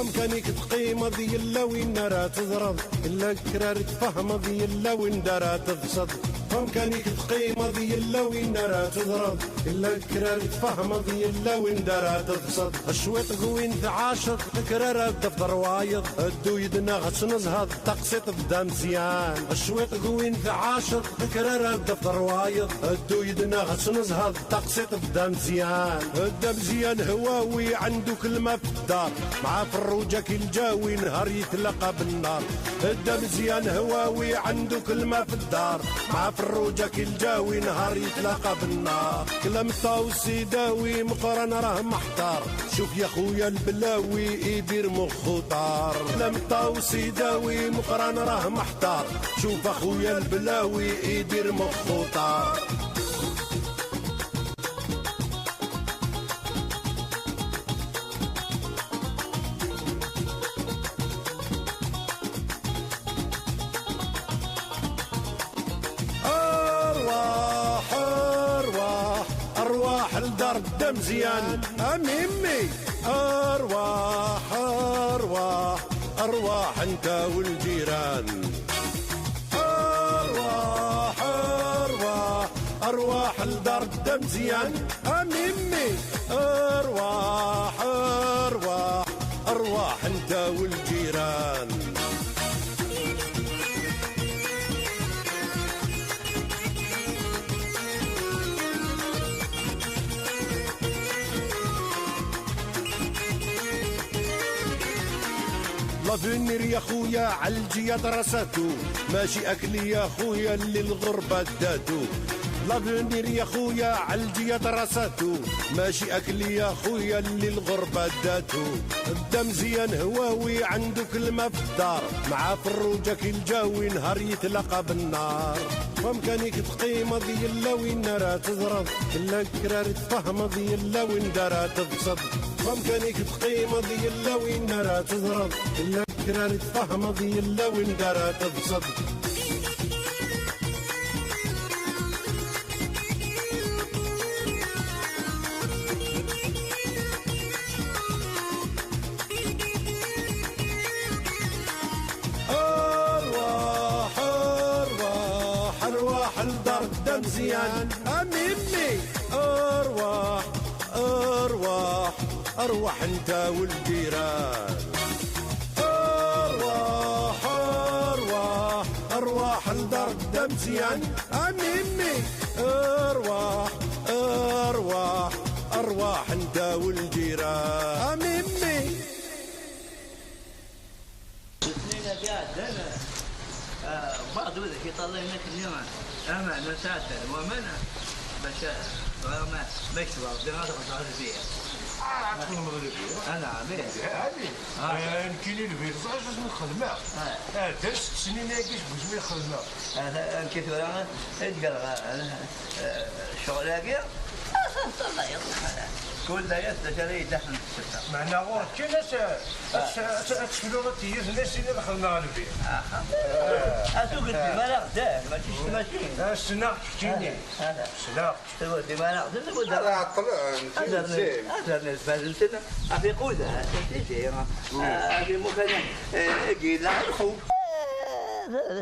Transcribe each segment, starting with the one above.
فمكانك تقيمة ذي الا وين راه تضرب الا كرار تفهم ذي الا وين راه تفسد فمكانك تقيمة ذي الا وين راه تضرب الا كرار تفهم ذي الا وين راه تفسد الشويط قوين تعاشق كرار دفتر وايض الدو يدنا غتنزهض تقسيط بدا مزيان الشويط قوين تعاشق كرار دفتر وايض الدو يدنا غتنزهض تقسيط بدا مزيان بدا مزيان هواوي عنده كلمة في الدار مع فروجة كي الجاوي نهار يتلقى بالنار بدا مزيان هواوي عنده كلمة في الدار مع فروجة كي الجاوي نهار يتلاقى بالنار كلام طاو سيداوي مقرن راه محتار شوف يا خويا البلاوي يدير مخو طار كلام طاو سيداوي مقرن راه محتار شوف اخويا البلاوي يدير مخو طار الدار بدا مزيان اميمي ارواح ارواح ارواح انت والجيران ارواح ارواح ارواح الدار بدا مزيان اميمي ارواح ارواح ارواح انت والجيران لافينير يا خويا عالجيا درساتو ماشي اكلي يا خويا اللي الغربة داتو لافينير يا خويا عالجيا درساتو ماشي اكلي يا خويا اللي الغربة داتو بدا مزيان هواوي عنده كلمة في الدار مع فروجة كي الجاوي نهار يتلاقى بالنار فمكانك تقيمة ذي الا وين راه تضرب الا كرار تفهم ذي الا وين راه تفسد فمكانك تقيمة ذي الا وين راه تضرب الا كرار تفهم ذي الا وين راه تفسد ارواح ارواح ارواح الدار بدا مزيان اميمي ارواح ارواح ارواح انت والجيران ارواح ارواح ارواح الدار بدا مزيان اميمي ارواح ارواح ارواح انت والجيران اميمي بعض ولدك يطلع منك اليوم أما نساتر ومنع بس ما مشروع بهذا قطعة فيها. أنا أكون مغربية. أنا عبيد. هذه. يمكن لي الفيل صار جوج من الخدمة. 3 سنين ما يجيش بوش من الخدمة. أنا كيف أنا أتقل شغلك الله يطلع كل ده يستشري دحن الستة. معنا غور كناس أتشفلوا تيجي الناس اللي دخلنا على البيت. أسوق الدماغ ده ما تشتمشين. السناق كتيني. السناق. تقول الدماغ ده تقول ده. لا طلع. هذا نسبة للسنة. أبي قودة تيجي أبي مكان جيل الخوف.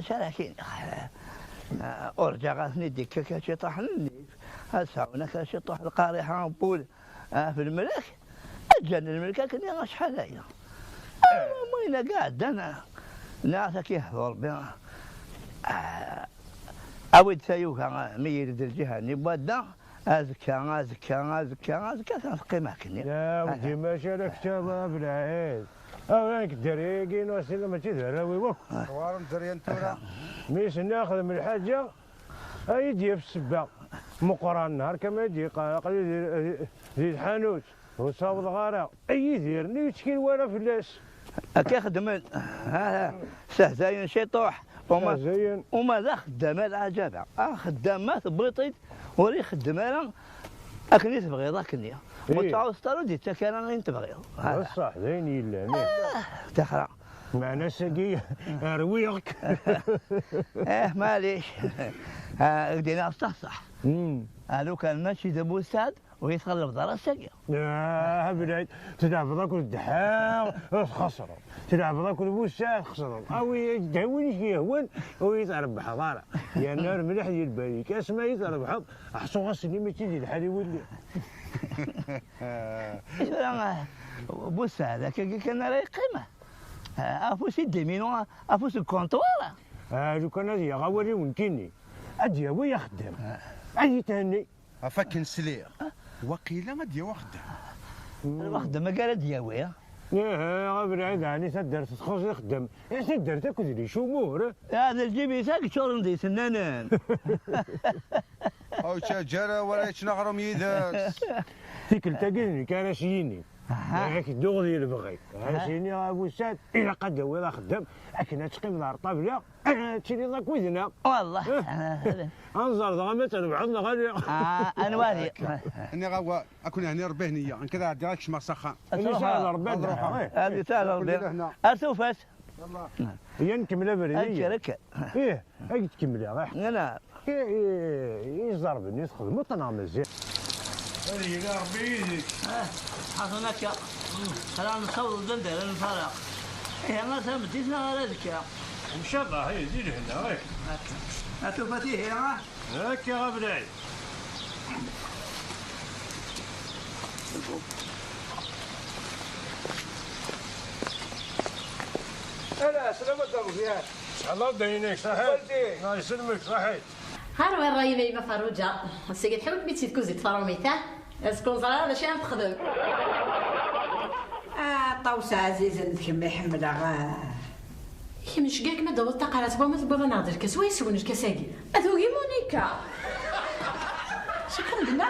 شراكين. أرجع نديك كشطحني. هسه كشطح القارحة بول. في الملك أجل الملك كني شحال هي وين قاعد أنا ناسك يحضر بها أود سيوها ميل الجهة نبدا أزكى تنقيمة كني يا ودي ما شارك شباب العيد أولاك دريقين وسيلة ما تدري ويوك وارم دريان تورا ميس ناخذ من الحاجة أيدي في السباق مقران نهار كما يجي قليل ذي الحانوت وصاب الغارة أي ديرني يتكين ولا فلاس كيخدم هذا سهزين شيطوح وما ذا خدامة العجبة خدامات بطيط وري خدامة أكني تبغي ذاك النية وتعاود ستارو كان غير تبغي صح زين يلا تخرع معنا سقي رويك معليش بدينا صح لو كان ماشي ذا بوستاد ويتغلب راسك. بلعيد تلعب ذاك الدحاق خسروا، تلعب ذاك البوسات خسروا، او يدعوني كي يهون ويتربح ضارع يا نار مليح ديال بالي كاس ما يتربح حصو غاسني ما تيجي الحال يولي. بوس هذاك كان راه قيمه افوس يدمينو افوس الكونطوار. لو كان هذه غاوري ونكيني ادي هو يخدم عادي تهني افاك نسلي وقيله ما ديا الوخدم ما قال دياوي. غابر يعني تدرت تخرج يخدم تدرت تاكل لي شمور هذا الجيبي ساك شورن دي سنانان. او شجره ولا شنغرم يدرس فيك التاكلني كان شيني هاك الدغ ديال البغي شيني ابو سعد الا قد هو لا خدام اكن تقيم دار طابله تشري ذاك وذنا والله انظر ذا ما تنبعضنا غادي انا والي اني غوا اكون هنا ربيه نيه انكذا عندي راك شما سخان اللي سهل ربي هذه سهل ربي اشوفاش هي نكملها بريديه رك ايه هاك تكملها غير انا يزربني تخدمو طنا مزيان هذه يا ربي يديك حصنك خلينا نصور الدندر نفرق ايه ما سمتينا غير هذيك ان شاء الله هي زيد هنا غير اشوف فيه هاك يا غبراي هلا سلامة ابو زياد. الله داينك صحيح الله يسلمك صحيح. هار وين راهي ميمة فروجة السيد تحاول بيتي تكوزي تفرميته اسكون صغيرة باش تخدم. طوسة عزيزة كما يحملها غا هي مش كاع ما دورت قرات بابا ما تبغى نهضر كاس ويسون الكاساكي اذوقي مونيكا شكرا لنا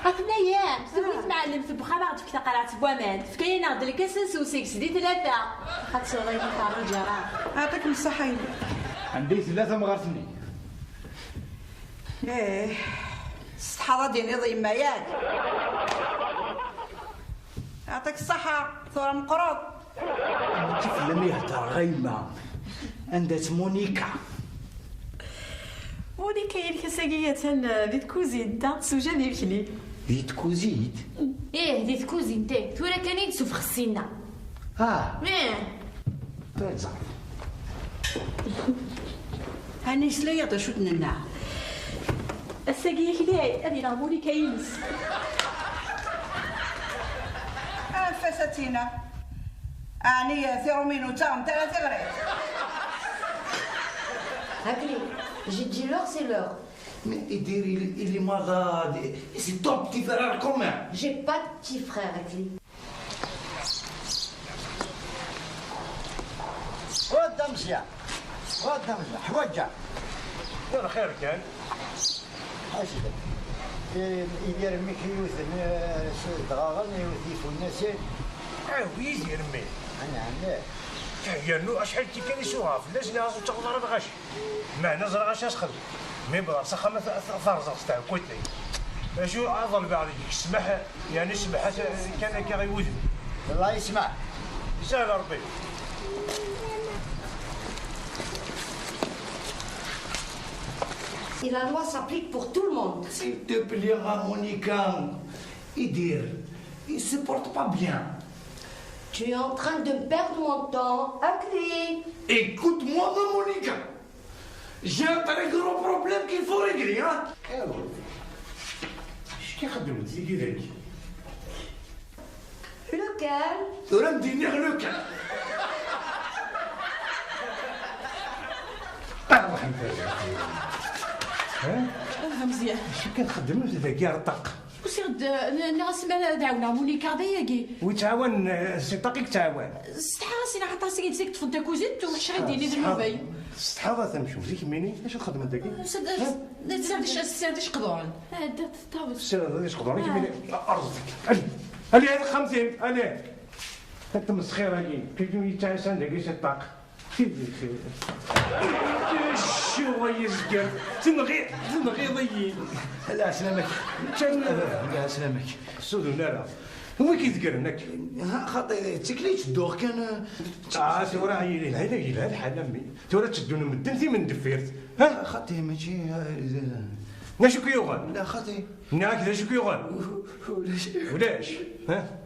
عطنا ايام سوليت معلم في بخبرت في قرات بوامان في كاين نهضر الكاس سوسيكس دي ثلاثة خاطر صغيرة فروجة راه يعطيكم الصحة. عندي 3 مغارتني. ايه الصحة ديالي ضيمة ياك يعطيك الصحة ثورة مقروض. كيف لم يهدر غيمة عندها مونيكا. مونيكا هي الكاساكية بيت كوزين تاع سوجا ديالكلي. بيت كوزيت؟ ايه ديت كوزين تاعك تورا كان يتسوف خصينا. ايه تزعل هاني سليط شو تننا الساقية كلاي هذه راه مونيكا ينس. فساتينا أعني ثيرومينو تام 3 غريب. هاكلي جي دي لور سي لور. Mais il est malade. C'est ton petit frère commun. J'ai pas de petit frère, Akli. ودا مزيان ودا مزيان حوجه دار خير كان حسيت يدير ميكيوث دغاغن يوثيفو الناس ويز يرمي انا هي نو اشحال كي كان يسوها فلاش اللي غاسو تغدر بغاشي ما نزر غاش اسخل مي براسها خما ثارزق تاع كوتلي شو عضل بعض يسمح يعني سمحت كان كي غيوذ الله يسمع يسهل ربي. Et la loi s'applique pour tout le monde. S'il te plaît, Monica, Idir, il se porte pas bien. Tu es en train de perdre mon temps, Akli. Écoute-moi, Monica. J'ai un très gros problème qu'il faut régler, hein. شكي خدمت زي كذاك Lequel? ولا مديني غلوك. الله ينفعك. والله مزيان. شو كتخدم ذاك يرطق وسيرد نغسل دعونا مونيكا ضيقي. ويتعاون سي طاقيك تعاون. استحاسي انا حتى سيد زيك تفضل كوزيت ومش غادي ندير المبي. الصحابه تنمشيو زيك ميني اش تخدم انت كي؟ سير قضون. هذا طابس. السير هذا قدرني كي ارزك. علي هذا 50 علي. انت مسخير هاكي كي يتعسان داك شي طاق. شو يزقر تنغي ضيين. لا سلامك. لا سلامك. سودو لا هو كيذكر هناك خاطر تكليت الدوغ كان تورا هذا الحال امي تورا تشدونا من الدنتي من دفيرت ها خاطر ماشي ناشو كيوغل؟ لا خاطي. هكذا شو كيوغل؟ ولاش؟ ها؟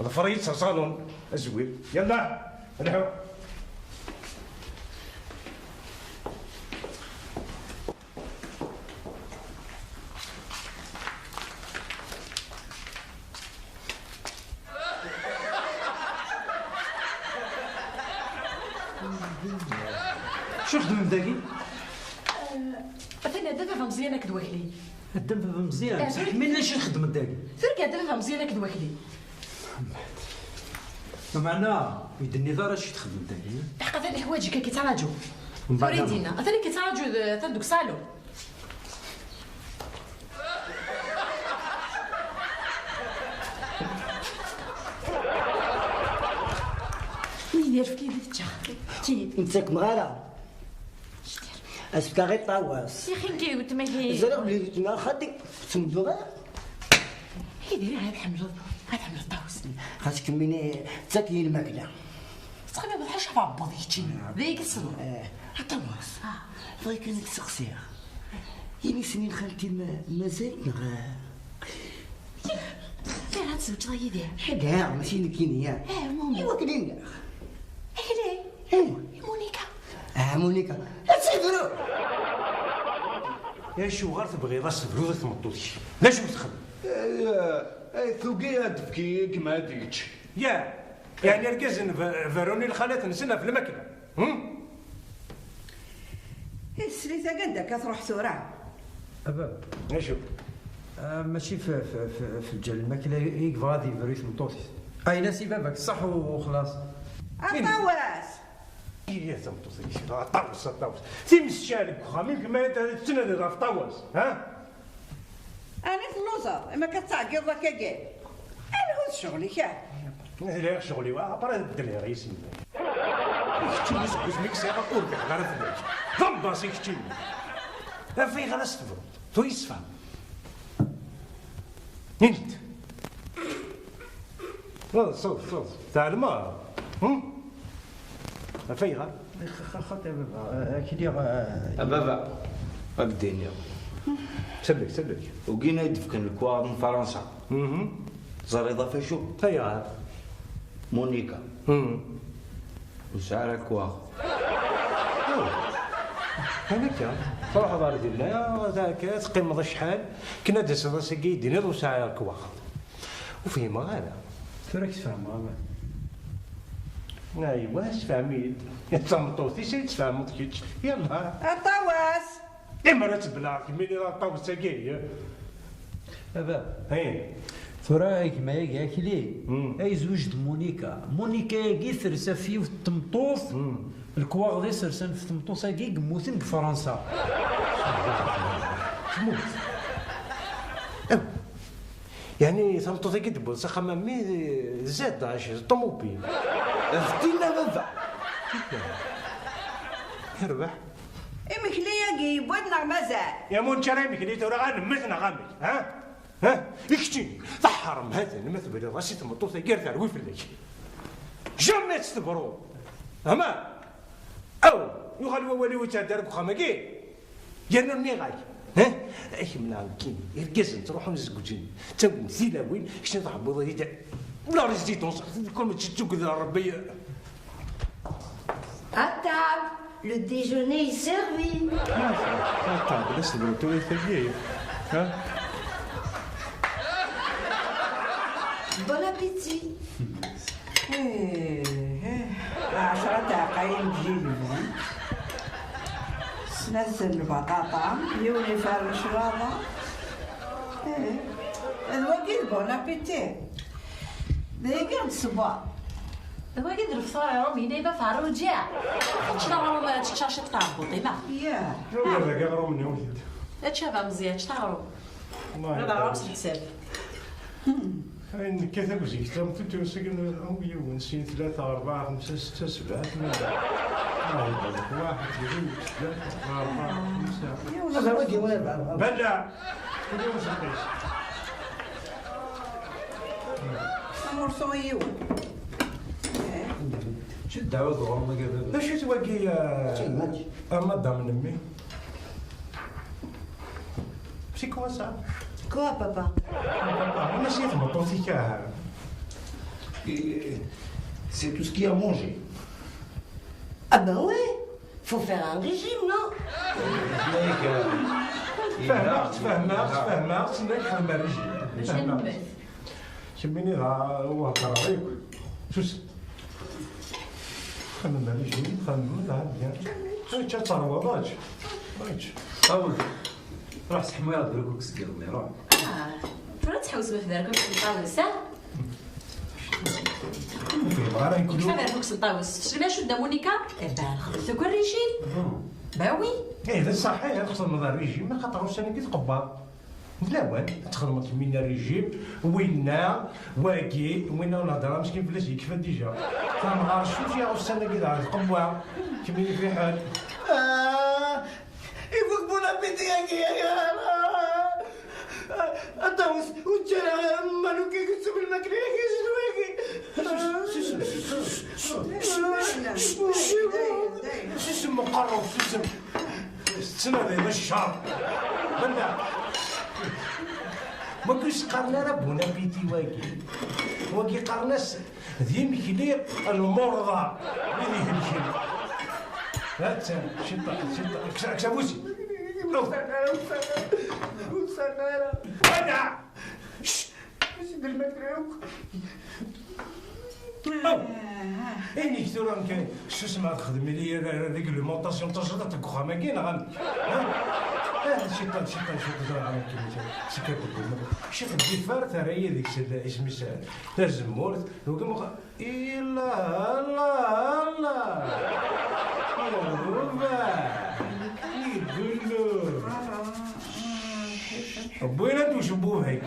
هذا فريد صالون الزوير. يلا الحو. شو خدم داكي؟ مثلا دابا مزيانه كدواكلي. الدم بابا مزيان بصح ملي شي نخدم داكي؟ سير دابا مزيانه كدواكلي. معنا يدني دار شي تخدم داكي؟ الحق هذا الحوايج كيتراجعوا. فريدينا هذا اللي كيتراجعوا دوك صالون. ويدير في كيدك تي انتك مغاله اسفك غير طاواس يا اخي كيوت ما هي زرق بلي ما خدك تمدو غير يدير غير حمل الطاوس خاصك مني تاكلي الماكله تقريبا بحال شاف عباضي تجي ذيك الصبر طاواس بغيت انا نسقسيها يعني سنين خالتي مازال نغا غير هاد الزوج غادي يدير حدها ماشي نكينيا مونيكا ايوا كلينا ايه مونيكا مونيكا تسيفرو يا شو غير تبغي راس فلوس تمطوش لا شو تخدم؟ ثوقي تبكي كما ديك. يعني ركزن فاروني الخالات نسنا في الماكله. السليته قدك تروح ثورة. ابا شوف ماشي في الجال الماكله هيك غادي بريت مطوطي. اي ناسي بابك صح وخلاص. الطواس. يا تمطوطي طاوس تيمس شالك خامين كما تسند في طاوس ها؟ أنا في اللوزر إما كتعقل ذاك كاع. أنا هو شغلي كاع. لا شغلي برا الدليل رئيسي. كنتي نسقس ميك سيغا قربي غير في البيت. ضمباسي كنتي. في غير استفرد. تو يصفى. انت. صوت تعال ما. فيها خاطر بابا كي دير بابا الدنيا سلك وكينا يدفكن الكوار من فرنسا زريضه فاشو هيا مونيكا وشعر الكوار هذاك صراحه بارك الله ذاك تقيم شحال كنا داس راسي كيديني وشعر الكوار وفيما هذا راك تفهم ايوا تفهميت تمطوطي شي تفهمت كيتش يلا الطواس اما تبلع كميني راه طاوس تاكي بابا هي فرايك ما ياكلي اي زوج مونيكا كي ثرسا فيه في التمطوط الكواغ دي سرسان في التمطوط كي قموتن في فرنسا تموت يعني تمطوطي كي دبل سخما مي زاد عاش طوموبيل فتينا بابا يربح مكلية كي بودنا مازال يا مون شراي مكلي تورا غنمتنا غامي ها يكتي طحرم هذا المثبل راسي تمطوطي كير تاع ويفلك جامي تستبرو اما او يخلوا ولي وتدارك خماكي جانا النغاي ايش من عاوكين يركزن تروحوا نزقوجين تو نسيلا وين شنو تحبوا ضيدا ولا رزيت نصح كل ما تشتوك ذا ربي À table, le déjeuner est servi. طيب لسه تو يثبيه Bon appétit. 10 دقايق تجي لبن سنسل البطاطا يولي فرش الشراطة الوكيل بون ابيتي دايما الصباح دابا كيدير الفطور مين يبا فارو جاع شنو تشاشط طابوطي ما ياه هذا كيغرو مني وليد تشافى مزيان شتاغرو هذا راه الحساب فين كيف وزيك تم تتوسكن او يونسين 3 4 5 6 7 8 1 2 3 4 5 هذا ودي وين بلا اليوم سقيس مرسو يون شو الدعوه ظهور ما قبل باش تواقي مدام نمي quoi ça? Quoi, papa? On achète mon tortica. C'est tout ce qu'il y a à manger. Ah ben ouais, faut faire un régime, non? فهمت نحن الرجيم. شميني هو طريق شوس خمم الرجيم خمم هاد تا تروضات طول روح سحمي هاد دروك سكيرني روح فين تحوسوا في داركم في الطاوس ها؟ كيف داركم في الطاوس؟ شنو شو دا مونيكا؟ بان خلصوا كل ريجيم باوي هذا صحيح خصنا نضع الريجيم ما خاطرش انا كيتقبر ملاوان تخدمت من الريجيم وينا واكي وينا نهضر مسكين فلاش يكفى ديجا فما عارفش شوف يا استاذ كذا تقبر كمين في حال يفوق بون ابيتي يا الطاوس وجرى مالو كيكتب الماكله سيسم مقرب سيسم السنه ذي الشهر بنا ما كنتش قارنا راه بون ابيتي واكي قارناس ذي مكلي المرضى اللي يمشي هات شتا كسابوسي وسخارة انا سيدي المكروك اني كثر كاين شو اسمها تخدمي لي ريغلومونطاسيون تاع الجدات الكخا ما كاين غن شيطان سكات شي خدي فارت راهي ديك اسمي سهل تاع الزمور الا لا بوينا توشبوه هيك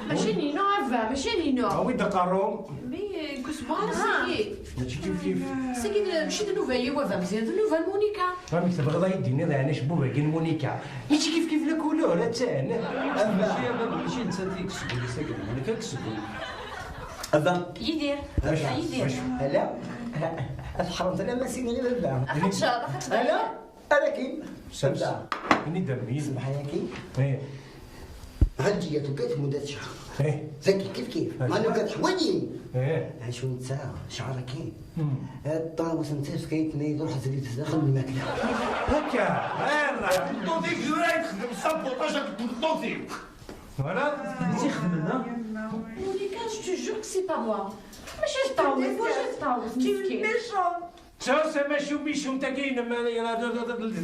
ماشي نينو عفا ماشي نينو وين دقارهم مي كسبار سيكي ماشي كيف سيكي ماشي دو نوفاي وفا مزيان دو نوفا مونيكا راني تبغى يديني انا شبوه كاين مونيكا ماشي كيف لا كولور تاعنا ماشي انت تيكسبوا ساكن مونيكا كسبوا أبا يدير لا الحرمت انا ما سيني غير الباع انا كي سبسة اني دمي سمح يا كي ايه هالجية وقت مدة شهر ايه زكي كيف ما نقعد حوالي ايه 20 ساعة شعرك كي الطاوس نتاعك كيتني يروح زريت داخل الماكلة هكا انا نطوطيك جرايد خدم سابوطاج نطوطيك فوالا انتي خدمنا مونيكا جو تو جور كو سي با موا ماشي الطاوس واش الطاوس مسكين سا ماشي ميشون تا كاين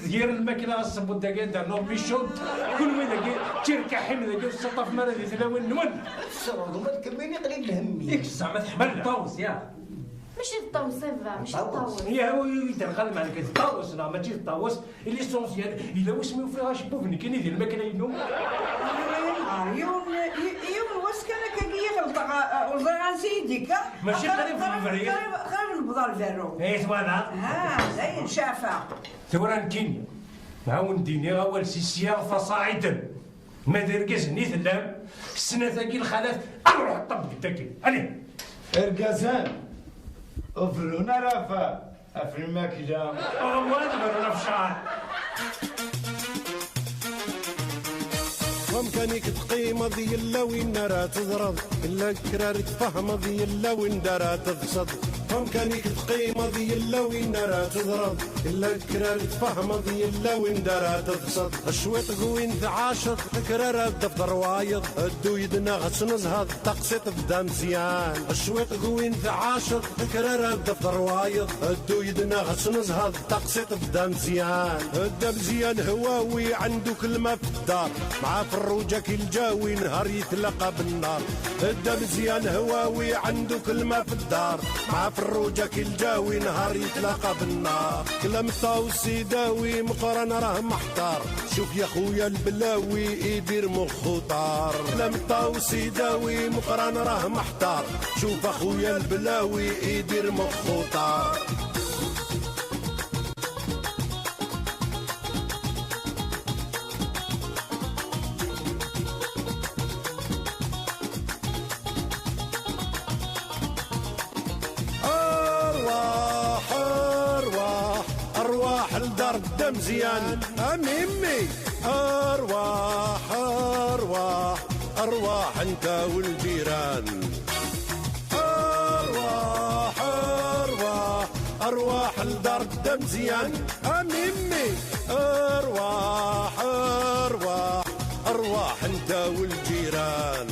ديال الماكله الصبون تا كاين دار نور ميشون كل وين تيركا حمل ديال السطاف مال هذه تلاوين نون الصرود وما تكملني قليل الهم ياك زعما تحمل الطاوس يا ماشي الطاوس سيفا ماشي الطاوس يا هو يدخل معك الطاوس لا ماشي الطاوس ليسونسيال الا واسمو فيها شبوبني كاين ديال الماكله ينو يوم واسكنك كي غلطا سيديك ماشي قريب في الفريق خير نبضى الفيرو ايه فوالا زين شافع ثوران كينيا هاون ديني اول سيسيا فصاعدا ما دركز ني ثلام السنه ثاكي الخلاف اروح طب تاكل عليه اركزان افلونا رافا افل الماكله والله انا في شعر وامكانك تقيم ذي الا وين راه تضرب الا كرار تفهم ذي الا وين راه تفسد وامكانك تقيم ذي الا وين راه تضرب الا كرار تفهم ذي الا وين راه تفسد الشويط قوين تعاشق كرار الدفتر وايض الدو يدنا غس نزهد تقسيط بدا مزيان الشويط قوين تعاشق كرار الدفتر وايض الدو يدنا غس نزهد تقسيط بدا مزيان الدا مزيان هواوي عنده كلمه في الدار مع فروجه كي الجاوي نهار يتلقى بالنار الدا مزيان هواوي عنده كلمه في الدار مع فروجه كي الجاوي نهار يتلاقى بالنار كلام طاوس يداوي مقرن راه محتار شوف يا خويا البلاوي يدير مخو طار كلام طاوس يداوي مقرن راه محتار شوف اخويا البلاوي يدير مخو طار الدار دا مزيان اميمي ارواح ارواح ارواح انت والجيران ارواح ارواح ارواح الدار دا مزيان اميمي ارواح ارواح ارواح انت والجيران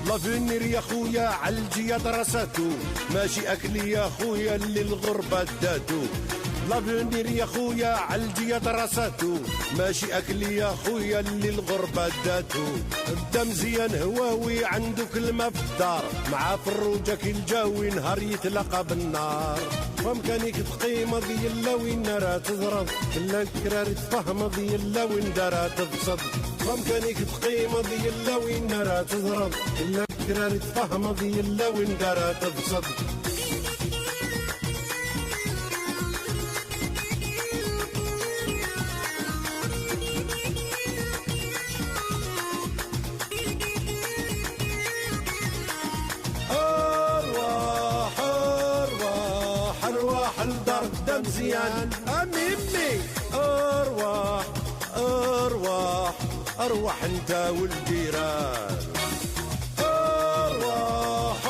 لافونير يا خويا عالجية درساتو ماشي اكلي يا خويا اللي الغربة داتو لافونير يا خويا عالجية درساتو ماشي اكلي يا خويا اللي الغربة داتو بدا مزيان هواوي عنده كلمة في الدار مع فروجة كي الجاوي نهار يتلاقى بالنار وامكانيك تقيمة ديال وين راه تضرب الا الكرار تفهم ديال وين دارها تبصد وامكانيك تقيمة ديال وين راه تضرب الا الكرار تفهم ديال وين دارها تبصد مزيان اميمي ارواح ارواح ارواح انت والجيران ارواح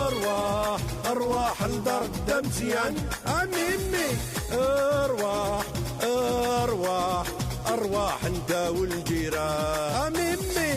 ارواح ارواح الدار دا مزيان اميمي ارواح ارواح ارواح انت والجيران اميمي